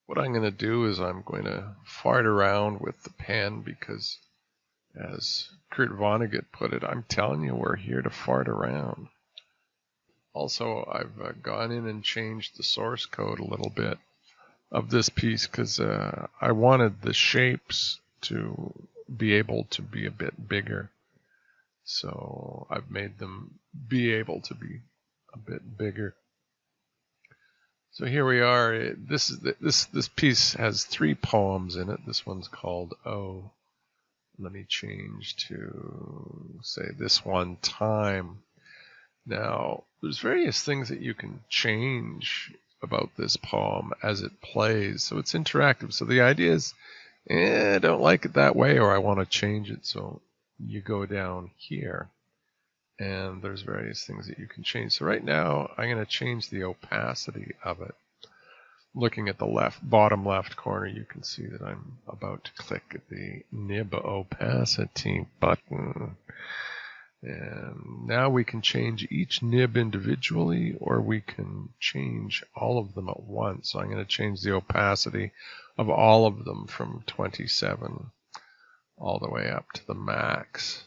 What I'm going to do is I'm going to fart around with the pen because, as Kurt Vonnegut put it, I'm telling you, we're here to fart around. Also, I've gone in and changed the source code a little bit of this piece because I wanted the shapes to be able to be a bit bigger. So I've made them be able to be a bit bigger. So here we are. This piece has 3 poems in it. This one's called O. Let me change to, say, this one, Time. Now, there's various things that you can change about this poem as it plays. So it's interactive. So the idea is, I don't like it that way, or I want to change it. So you go down here, and there's various things that you can change. So right now, I'm going to change the opacity of it. Looking at the bottom left corner, you can see that I'm about to click the nib opacity button. And now we can change each nib individually, or we can change all of them at once. So I'm going to change the opacity of all of them from 27 all the way up to the max.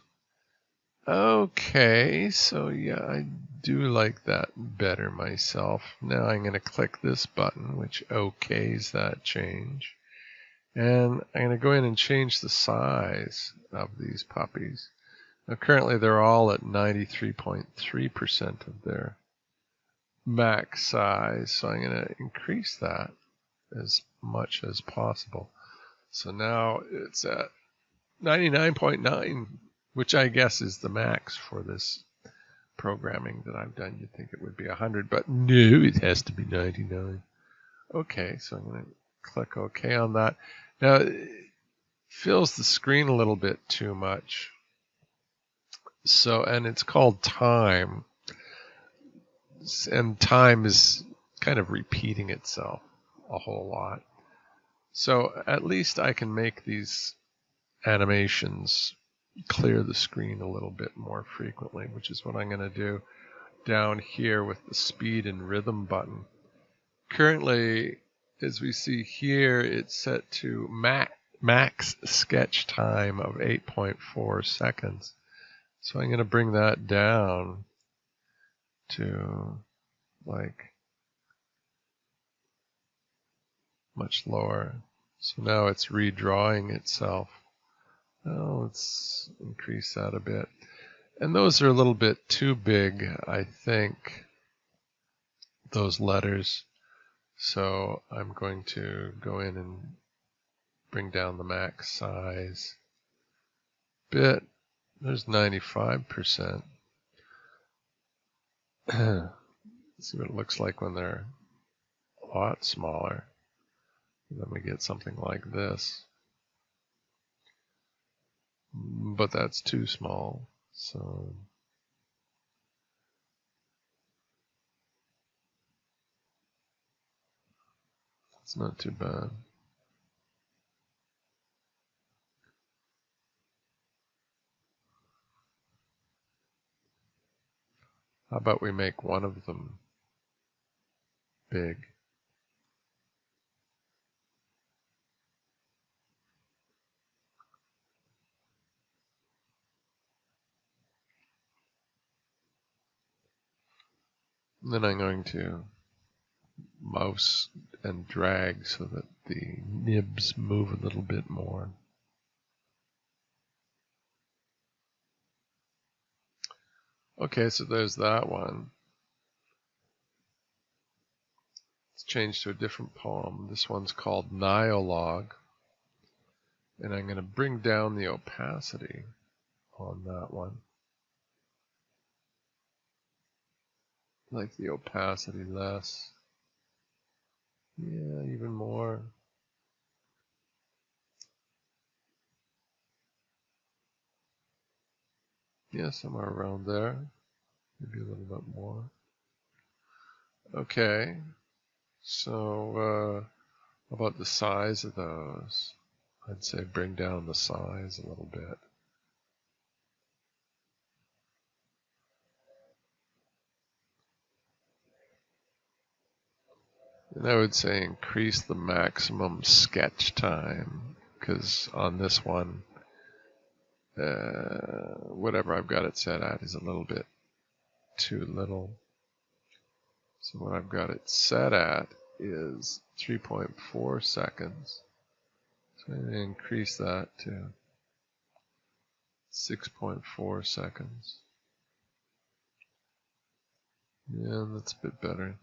Okay, so yeah, I do like that better myself. Now I'm going to click this button, which okays that change. And I'm going to go in and change the size of these puppies. Now currently they're all at 93.3% of their max size, so I'm going to increase that as much as possible. So now it's at 99.9, which I guess is the max for this programming that I've done. You'd think it would be 100, but no, it has to be 99. Okay, so I'm going to click OK on that. Now, it fills the screen a little bit too much. So, and it's called Time. And time is kind of repeating itself a whole lot. So at least I can make these animations clear the screen a little bit more frequently, which is what I'm going to do down here with the speed and rhythm button. Currently, as we see here, it's set to max sketch time of 8.4 seconds. So I'm going to bring that down to like much lower. So now it's redrawing itself. Now let's increase that a bit. And those are a little bit too big, I think, those letters. So I'm going to go in and bring down the max size a bit. There's 95%. Let's see what it looks like when they're a lot smaller. And then we get something like this. But that's too small. So it's not too bad. How about we make one of them big? And then I'm going to mouse and drag so that the nibs move a little bit more. Okay, so there's that one. Let's change to a different poem. This one's called Niolog. And I'm going to bring down the opacity on that one. Like the opacity less. Yeah, even more. Yeah, somewhere around there. Maybe a little bit more. Okay. So, how about the size of those? I'd say bring down the size a little bit. And I would say increase the maximum sketch time, because on this one, whatever I've got it set at is a little bit too little. So what I've got it set at is 3.4 seconds. So I'm going to increase that to 6.4 seconds. Yeah, that's a bit better.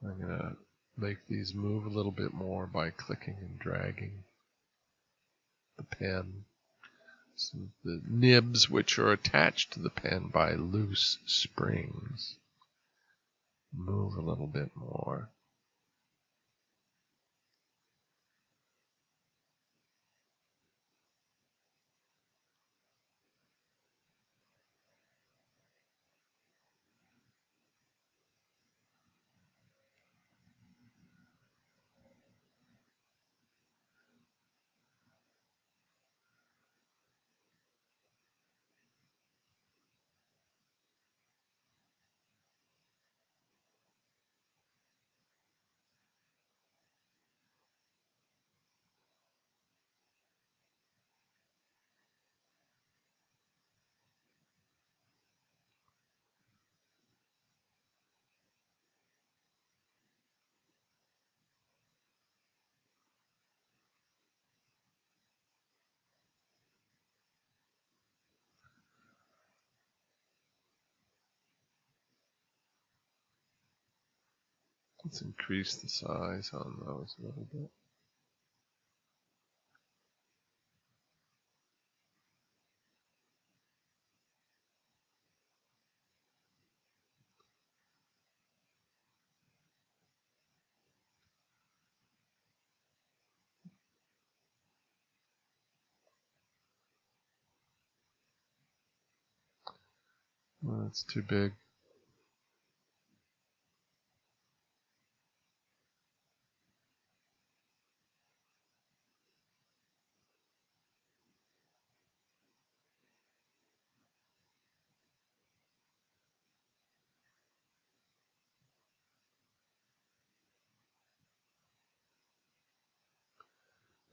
I'm going to make these move a little bit more by clicking and dragging the pen. So the nibs, which are attached to the pen by loose springs, move a little bit more. Let's increase the size on those a little bit. Oh, that's too big.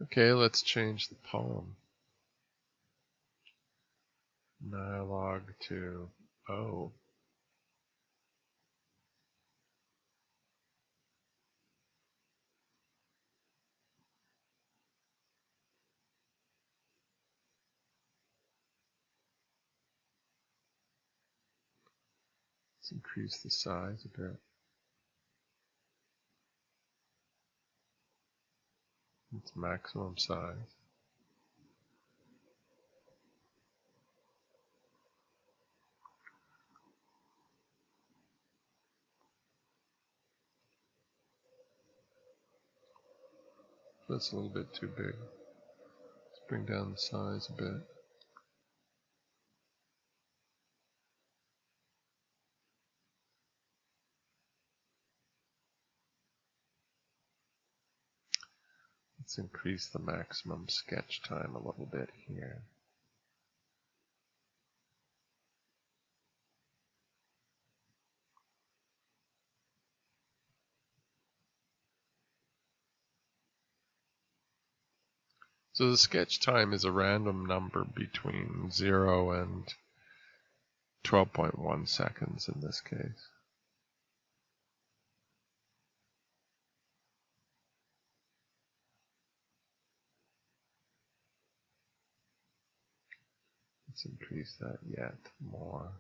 Okay, let's change the poem. Niolog to O. Let's increase the size a bit. It's maximum size. That's a little bit too big. Let's bring down the size a bit. Let's increase the maximum sketch time a little bit here. So the sketch time is a random number between 0 and 12.1 seconds in this case. Let's increase that yet more.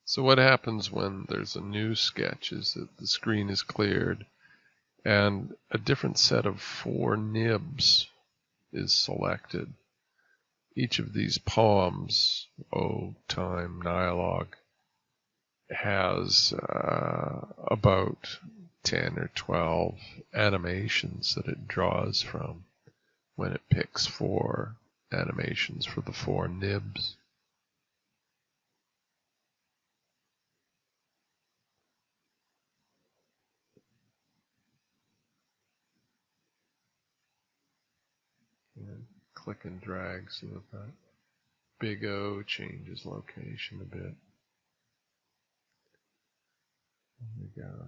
So what happens when there's a new sketch is that the screen is cleared and a different set of 4 nibs is selected. Each of these poems, O, Time, Niolog, has about 10 or 12 animations that it draws from when it picks 4 animations for the 4 nibs. And click and drag so that big O changes location a bit. There we go.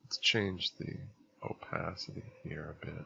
Let's change the opacity here a bit.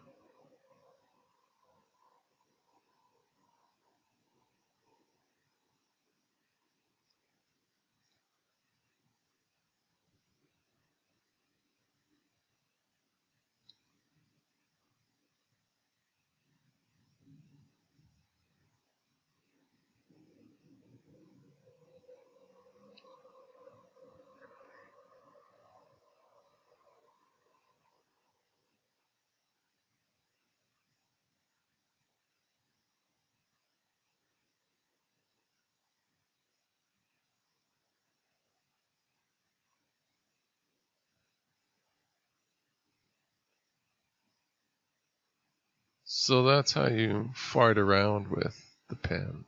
So that's how you fart around with the pen.